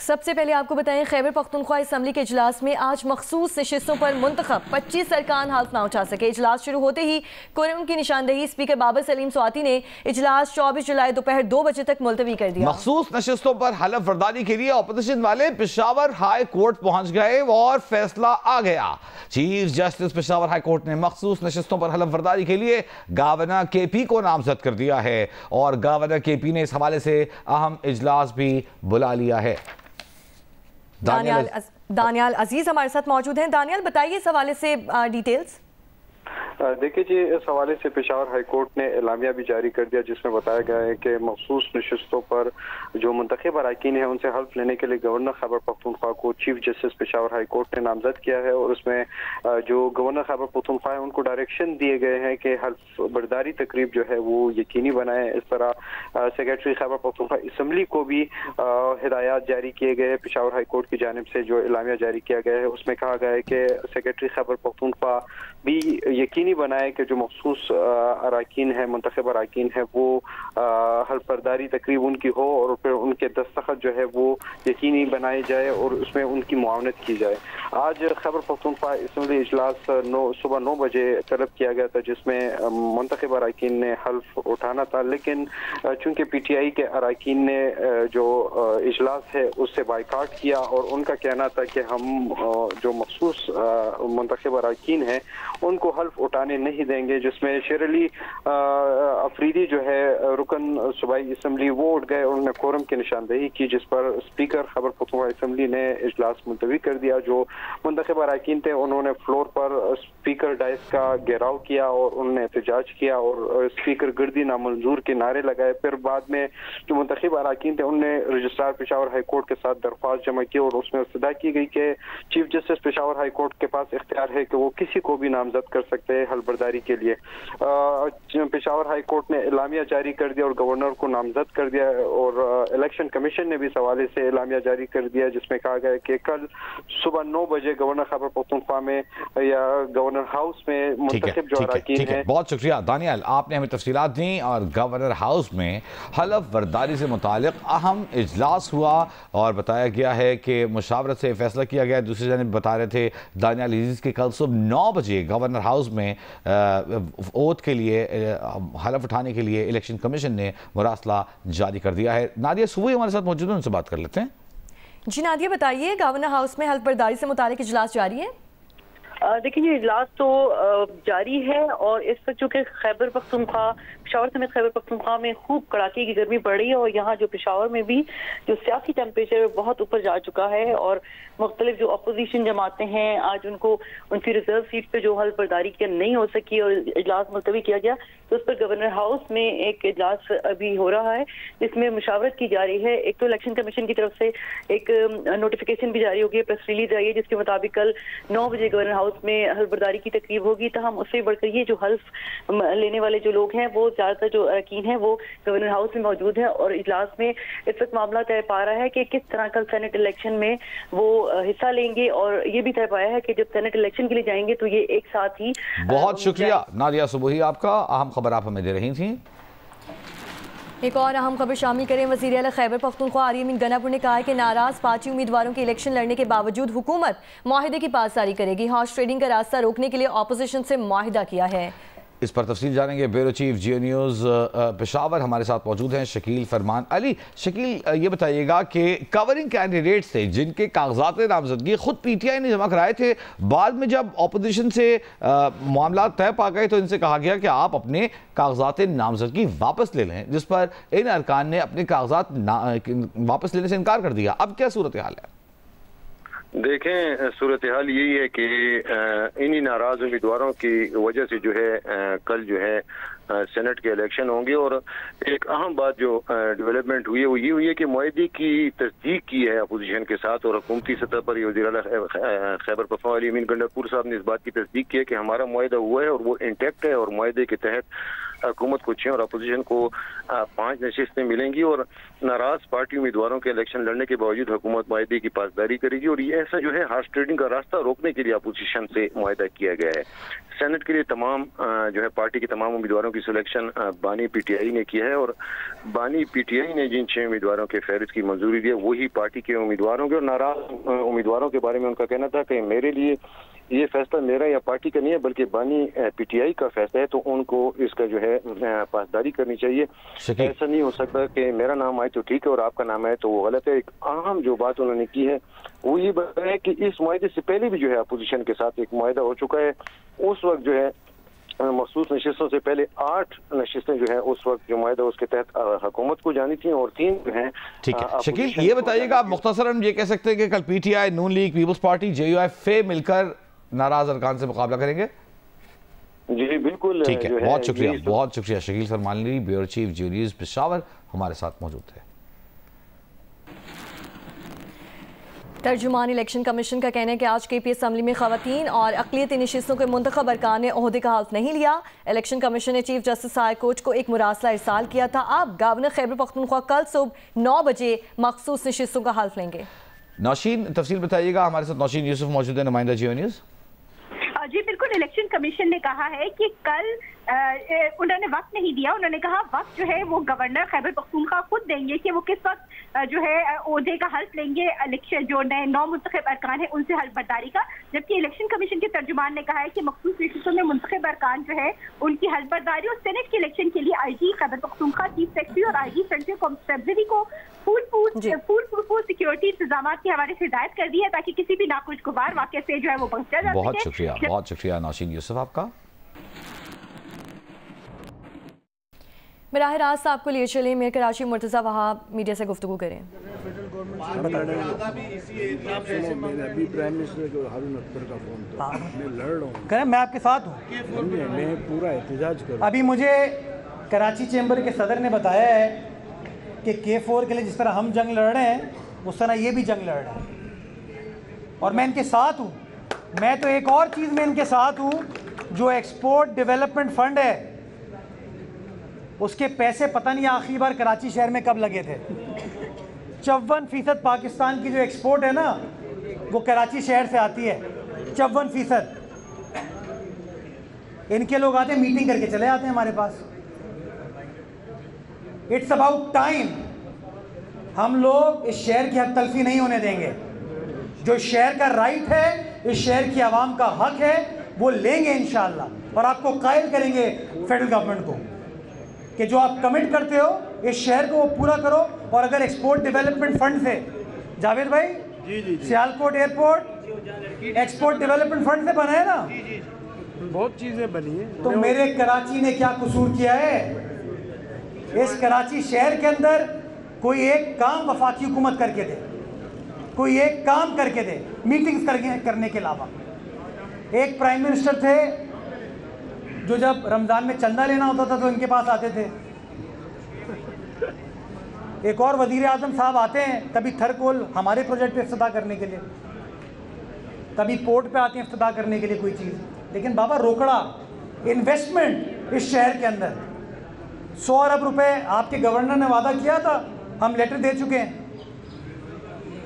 सबसे पहले आपको बताएं, खैबर पख्तूनख्वा असम्बली के इजलास में आज मखसूस नशिस्तों पर मुंतखब 25 अरकान हल्फ ना उठा सके। इजलास शुरू होते ही कोरम की निशानदेही स्पीकर बाबर सलीम स्वाति ने इजलास 24 जुलाई दोपहर 2 बजे तक मुलतवी कर दिया। मखसूस नशिस्तों पर हलफ बर्दारी के लिए अपोजिशन वाले पेशावर हाई कोर्ट पहुंच गए और फैसला आ गया। Chief justice Peshawar high court ने मखसूस नशिस्तों पर हलफ बर्दारी के लिए गवर्नर केपी को नामजद कर दिया है और गवर्नर केपी ने इस हवाले से अहम इजलास भी बुला लिया है। दानियाल अजीज हमारे साथ मौजूद हैं। दानियाल, बताइए इस हवाले से डिटेल्स। देखिए जी, इस हवाले से पेशावर हाई कोर्ट ने एलामिया भी जारी कर दिया जिसमें बताया गया है कि मखसूस नशिस्तों पर जो मुंतखब अरकान हैं उनसे हल्फ लेने के लिए गवर्नर खैबर पख्तूनख्वा को chief justice Peshawar high court ने नामजद किया है और उसमें जो गवर्नर खैबर पख्तूनख्वा है उनको डायरेक्शन दिए गए हैं कि हल्फ बर्दारी तकरीब जो है वो यकीनी बनाए। इस तरह सेक्रेटरी खैबर पख्तूनख्वा असम्बली को भी हिदायत जारी किए गए हैं पेशावर हाई कोर्ट की जानिब से। जो एलामिया जारी किया गया है उसमें कहा गया है कि सेक्रेटरी खैबर पख्तूनख्वा भी यकीनी बनाए कि जो मखसूस अरकान है, मुंतखब अरकान है, वो हल्फ बर्दारी तकरीब उनकी हो और फिर उनके दस्तखत जो है वो यकीनी बनाए जाए और उसमें उनकी मुआवनत की जाए। आज खैबर पख्तूनख्वा असम्बली इजलास सुबह 9 बजे तलब किया गया था जिसमें मुंतखब अरकान ने हल्फ उठाना था, लेकिन चूंकि PTI के अरकान ने जो इजलास है उससे बाइकाट किया और उनका कहना था कि हम जो मखसूस मुंतखब अरकान है उनको हल्फ उठाने नहीं देंगे, जिसमें शेर अली अफरीदी जो है रुकन सूबाई असम्बली वो उठ गए। उन्होंने कोरम की निशानदेही की जिस पर स्पीकर खैबर पख्तूनख्वा असम्बली ने इजलास मुलतवी कर दिया। जो मुंतखब अरकान थे उन्होंने फ्लोर पर स्पीकर डाइस का घेराव किया और उन्होंने एहतजाज किया और स्पीकर गिरदी नामंजूर के नारे लगाए। फिर बाद में जो मुंतखब अरकान थे उन्होंने रजिस्ट्रार पेशावर हाई कोर्ट के साथ दरख्वास्त जमा की और उसमें इस्तदा की गई कि chief justice Peshawar high court के पास इख्तियार है कि वो किसी को भी नामजद कर सकते हैं हल्फ बर्दारी के लिए। पेशावर हाई कोर्ट ने एलामिया जारी कर दिया और गवर्नर को नामजद कर दिया और इलेक्शन कमीशन ने भी इस हवाले से एलामिया जारी कर दिया जिसमें कहा गया कि कल सुबह 9 बजे गवर्नर खैबर पख्तूनख्वा में या गवर्नर हाउस में मुंतखब जो अरकान है। बहुत शुक्रिया दानियाल, आपने हमें तफसीलात दी। और गवर्नर हाउस में हलफ बर्दारी से मुतालिक अहम इजलास हुआ और बताया गया है कि मुशावरत से फैसला किया गया। दूसरी जानिब बता रहे थे दानियाल अजीज के कल सुबह 9 बजे गवर्नर हाउस में ओथ के लिए हलफ उठाने के लिए इलेक्शन कमीशन ने मुरासला जारी कर दिया है। नादिया सुबह हमारे साथ मौजूद है, उनसे बात कर लेते हैं। जी नादिया, बताइए, गवर्नर हाउस में हल्फ बर्दारी से मुतालिक इजलास जारी है? देखिए ये इजलास तो जारी है और इस वक्त चूँकि खैबर पख्तूनख्वा पेशावर समेत खैबर पख्तूनख्वा में खूब कड़ाके की गर्मी पड़ रही है और यहाँ जो पेशावर में भी जो सियासी टेम्परेचर बहुत ऊपर जा चुका है और मुख्तलिफ जो अपोजिशन जमातें हैं आज उनको उनकी रिजर्व सीट पे जो हल्फ बर्दारी के नहीं हो सकी और इजलास मुलतवी किया गया, तो उस पर गवर्नर हाउस में एक इजलास अभी हो रहा है जिसमें मुशावरत की जा रही है। एक तो इलेक्शन कमीशन की तरफ से एक नोटिफिकेशन भी जारी होगी, प्रेस रिलीज आई है जिसके मुताबिक कल 9 बजे गवर्नर हाउस में हल्फ बर्दारी की तकरीब होगी। तो हम उससे बढ़कर ये जो हल्फ लेने वाले जो लोग हैं वो ज्यादातर जो अरकान हैं वो गवर्नर हाउस में मौजूद है और इजलास में इस वक्त मामला तय पा रहा है कि किस तरह कल सेनेट इलेक्शन में वो हिस्सा लेंगे और ये भी तय पाया है कि जब सेनेट इलेक्शन के लिए जाएंगे तो ये एक साथ ही। बहुत शुक्रिया नादिया सुबही, आपका अहम खबर आप हमें दे रही थी। एक और अहम खबर शामिल करें। वज़ीर आला खैबर पख्तूनख्वा आरिफ अमीन गनापुर ने कहा है कि नाराज पार्टी उम्मीदवारों के इलेक्शन लड़ने के बावजूद हुकूमत माहिदे की पासदारी करेगी। हॉर्स ट्रेडिंग का रास्ता रोकने के लिए ऑपोजिशन से माहिदा किया है। इस पर तफसील जानेंगे। ब्यूरो चीफ जियो न्यूज़ पेशावर हमारे साथ मौजूद हैं शकील फरमान अली। शकील, ये बताइएगा कि कवरिंग कैंडिडेट्स थे जिनके कागजात नामजदगी खुद PTI ने जमा कराए थे, बाद में जब अपोजिशन से मामला तय पा गए तो इनसे कहा गया कि आप अपने कागजात नामजदगी वापस ले लें, जिस पर इन अरकान ने अपने कागजात वापस लेने से इनकार कर दिया। अब क्या सूरत हाल है? देखें, सूरत हाल यही है कि इन्हीं नाराज उम्मीदवारों की वजह से जो है कल जो है सेनेट के इलेक्शन होंगे और एक अहम बात जो डेवलपमेंट हुई है वो ये हुई है कि मुआहदे की तस्दीक की है अपोजिशन के साथ और हुकूमती सतह पर वज़ीर आला खैबर पख्तूनख्वा आरिफ अमीन गंडापुर साहब ने इस बात की तस्दीक की है कि हमारा मुआहदा हुआ है और वो इंटैक्ट है और मुआहदे के तहत हुकूमत को 6 और अपोजिशन को 5 नशिस्तें मिलेंगी और नाराज पार्टी उम्मीदवारों के इलेक्शन लड़ने के बावजूद हुकूमत मुआहदे की पासदारी करेगी और ये ऐसा जो है हॉर्स ट्रेडिंग का रास्ता रोकने के लिए अपोजिशन से मुआहदा किया गया है। सेनेट के लिए तमाम जो है पार्टी के तमाम उम्मीदवारों की की सिलेक्शन बानी पीटीआई ने किया है और बानी पीटीआई ने जिन 6 उम्मीदवारों के फहरिस्त की मंजूरी दी है वही पार्टी के उम्मीदवारों के और नाराज उम्मीदवारों के बारे में उनका कहना था कि मेरे लिए ये फैसला मेरा या पार्टी का नहीं है बल्कि बानी पीटीआई का फैसला है, तो उनको इसका जो है पासदारी करनी चाहिए। ऐसा नहीं हो सकता कि मेरा नाम आए तो ठीक है और आपका नाम आए तो वो गलत है। एक अहम जो बात उन्होंने की है वो ये बताया कि इस मुआहदे से पहले भी जो है अपोजिशन के साथ एक मुआहदा हो चुका है। उस वक्त जो है मखसूस नशिस्तों से पहले 8 नशिस्तें जो है उस वक्त जो मुआहदा उसके तहत हुकूमत को जानी थी और 3 जो है। ठीक है शकील, ये बताइएगा आप मुख्तसरन ये कह सकते हैं कि कल पीटीआई, नून लीग, पीपल्स पार्टी, JUIF मिलकर नाराज अरकान से मुकाबला करेंगे? जी बिल्कुल, ठीक है, बहुत शुक्रिया, बहुत शुक्रिया। शकील फरमानी, ब्यूरो चीफ जियो न्यूज़ पेशावर हमारे साथ मौजूद थे। तर्जुमान इलेक्शन कमीशन का कहना है कि आज KP असम्बली में खवातीन और अक़लियती नशिस्तों के मुंतखब अरकान ने ओहदे का हल्फ नहीं लिया। इलेक्शन कमीशन ने चीफ जस्टिस हाई कोर्ट को एक मुरासला इरसाल किया था। अब गवर्नर खैबर पख्तूनख्वा कल सुबह 9 बजे मखसूस नशिस्तों का हल्फ लेंगे। नौशीन तफसील बताइएगा, हमारे साथ नौशीन यूसुफ मौजूद है, नुमाइंदा जियो न्यूज़। जी बिल्कुल, इलेक्शन कमीशन ने कहा है कि कल उन्होंने वक्त नहीं दिया। उन्होंने कहा वक्त जो है वो गवर्नर खैबर पख्तूनख्वा खुद देंगे कि वो किस वक्त जो है ओहदे का हल्फ लेंगे इलेक्शन जो नए 9 मुंतखब अरकान है उनसे हल्फ बर्दारी का। जबकि इलेक्शन कमीशन के तर्जुमान ने कहा है कि मखसूस नशिस्तों में मुंतखब अरकान जो है उनकी हल्फ बर्दारी और सेनेट के इलेक्शन के लिए IG Khyber Pakhtunkhwa, chief secretary और IG सेंट्रल कॉन्स्टेबलरी को फूल सिक्योरिटी इंतजाम के हवाले से हिदायत कर दी है ताकि किसी भी नाखुशगवार वाक़े से जो है वो बचा जा सके। बहुत शुक्रिया नौशीन यूसुफ आपका। बराह रास्त आपको लिए चले मेयर कराची मुर्तज़ा वहाब मीडिया से गुफ्तगू करें। करें, मैं आपके साथ हूँ, मैं पूरा एहतजाज करूँ। अभी मुझे कराची चैम्बर के सदर ने बताया है कि K4 के लिए जिस तरह हम जंग लड़ रहे हैं उस तरह ये भी जंग लड़ रहे हैं और मैं इनके साथ हूँ। मैं तो एक और चीज़ में इनके साथ हूँ, जो एक्सपोर्ट डेवलपमेंट फंड है उसके पैसे पता नहीं आखिरी बार कराची शहर में कब लगे थे। 54% पाकिस्तान की जो एक्सपोर्ट है ना वो कराची शहर से आती है, 54%। इनके लोग आते हैं मीटिंग करके चले आते हैं हमारे पास। इट्स अबाउट टाइम, हम लोग इस शहर की हक तलफी नहीं होने देंगे। जो शहर का राइट है, इस शहर की आवाम का हक है, वो लेंगे इंशाअल्लाह और आपको कायल करेंगे फेडरल गवर्नमेंट को कि जो आप कमिट करते हो इस शहर को वो पूरा करो। और अगर एक्सपोर्ट डेवलपमेंट फंड से, जावेद भाई ji Sialkot airport export development fund से बना है ना, बहुत चीज़ें बनी है। तो मेरे कराची ने क्या कसूर किया है? इस कराची शहर के अंदर कोई एक काम वफाकी हुकूमत करके दे, कोई एक काम करके दे, मीटिंग्स करने के अलावा। एक प्राइम मिनिस्टर थे जो जब रमज़ान में चंदा लेना होता था तो इनके पास आते थे। एक और वज़ीर आज़म साहब आते हैं कभी थरकोल हमारे प्रोजेक्ट पे इफ्तिताह करने के लिए, कभी पोर्ट पे आते हैं इफ्तिताह करने के लिए कोई चीज़। लेकिन बाबा रोकड़ा इन्वेस्टमेंट इस शहर के अंदर 100 अरब रुपए आपके गवर्नर ने वादा किया था, हम लेटर दे चुके हैं।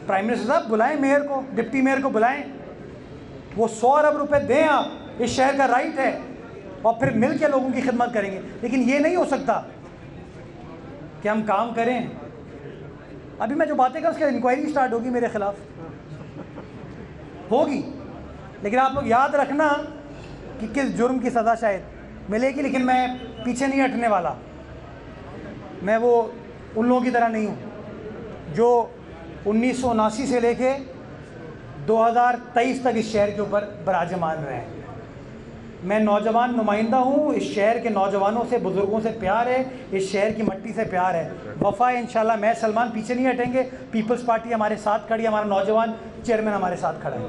प्राइम मिनिस्टर साहब बुलाएं मेयर को, डिप्टी मेयर को बुलाएं, वो 100 अरब रुपए दें आप, इस शहर का राइट है, और फिर मिल के लोगों की खिदमत करेंगे। लेकिन ये नहीं हो सकता कि हम काम करें। अभी मैं जो बातें कर उसकी इंक्वायरी स्टार्ट होगी मेरे खिलाफ, होगी, लेकिन आप लोग याद रखना कि किस जुर्म की सज़ा शायद मिलेगी। लेकिन मैं पीछे नहीं हटने वाला, मैं वो उन लोगों की तरह नहीं हूँ जो 1979 से लेके 2023 तक इस शहर के ऊपर बराजमान रहे हैं। मैं नौजवान नुमाइंदा हूँ, इस शहर के नौजवानों से, बुज़ुर्गों से प्यार है, इस शहर की मट्टी से प्यार है, वफ़ा है इंशाल्लाह। मैं सलमान पीछे नहीं हटेंगे, पीपल्स पार्टी हमारे साथ खड़ी है, हमारा नौजवान चेयरमैन हमारे साथ खड़ा है।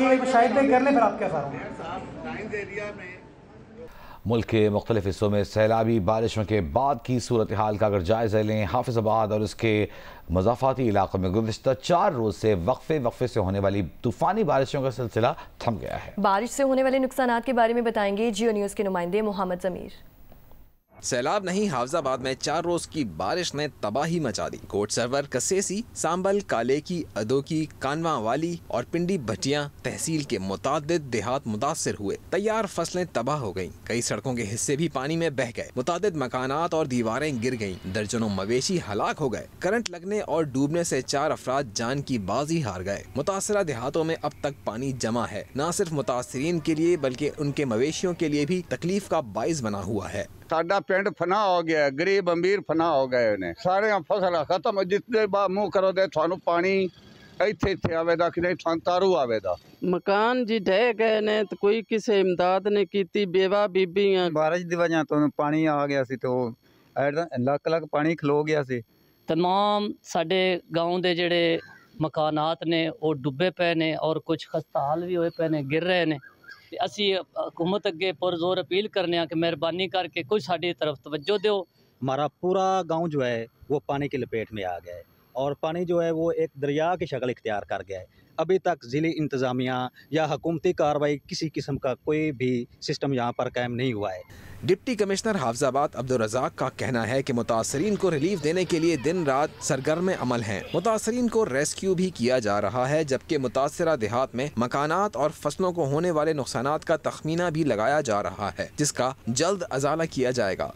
ये शायद भाई कर लें, फिर आप क्या करूँ। मुल्क के मुख्तलिफ हिस्सों में सैलाबी बारिशों के बाद की सूरत हाल का अगर जायज़ा लें, हाफिज़ाबाद और उसके मज़ाफ़ाती इलाक़ों में गुज़िश्ता 4 रोज़ से वक्फे से होने वाली तूफ़ानी बारिशों का सिलसिला थम गया है। बारिश से होने वाले नुकसानात के बारे में बताएंगे जियो न्यूज़ के नुमाइंदे मोहम्मद ज़मीर। सैलाब नहीं, हाफजाबाद में 4 रोज की बारिश ने तबाही मचा दी। कोट सरवर, कसेसी, सांबल, कालेकी, अदोकी, कानवा वाली और पिंडी भटिया तहसील के मुतादिद देहात मुतासर हुए। तैयार फसलें तबाह हो गयी। कई सड़कों के हिस्से भी पानी में बह गए। मुतादिद मकानात और दीवारें गिर गयी। दर्जनों मवेशी हलाक हो गए। करंट लगने और डूबने से 4 अफराद जान की बाजी हार गए। मुतासरा देहातों में अब तक पानी जमा है। न सिर्फ मुतासरीन के लिए बल्कि उनके मवेशियों के लिए भी तकलीफ का बाइस बना हुआ है। साडा पिंड फना हो गया, गरीब अमीर फना हो गए ने। सारे फसल खत्म, जितने बा मुँह करो दे थानू पानी इत्थे इत्थे आवेदा कि नहीं थान तारू आवेदा। मकान जी ढह गए ने तो कोई किसी इमदाद ने की। बेवा बीबियां बारिश दी वजह तो पानी आ गया सी तो लक लक पानी खलो गया सी। तमाम साडे गाँव दे जेड़े मकानात ने वो डुबे पे ने और कुछ खस्ताहाल भी होए पे ने, गिर रहे ने। असी हुकूमत अगे पुरजोर अपील करने कि मेहरबानी करके कुछ साड़ी तरफ तवज्जो दो। हमारा पूरा गांव जो है वो पानी की लपेट में आ गया है और पानी जो है वो एक दरिया की शक्ल इख्तियार कर गया है। अभी तक ज़िली इंतज़ामिया या हुकूमती कार्रवाई किसी किस्म का कोई भी सिस्टम यहाँ पर कायम नहीं हुआ है। डिप्टी कमिश्नर हाफजाबाद अब्दुल रज़ाक का कहना है कि मुतासरीन को रिलीफ देने के लिए दिन रात सरगर्म अमल हैं। मुतासरीन को रेस्क्यू भी किया जा रहा है, जबकि मुतासरा देहात में मकानात और फसलों को होने वाले नुकसानात का तखमीना भी लगाया जा रहा है, जिसका जल्द अजाला किया जाएगा।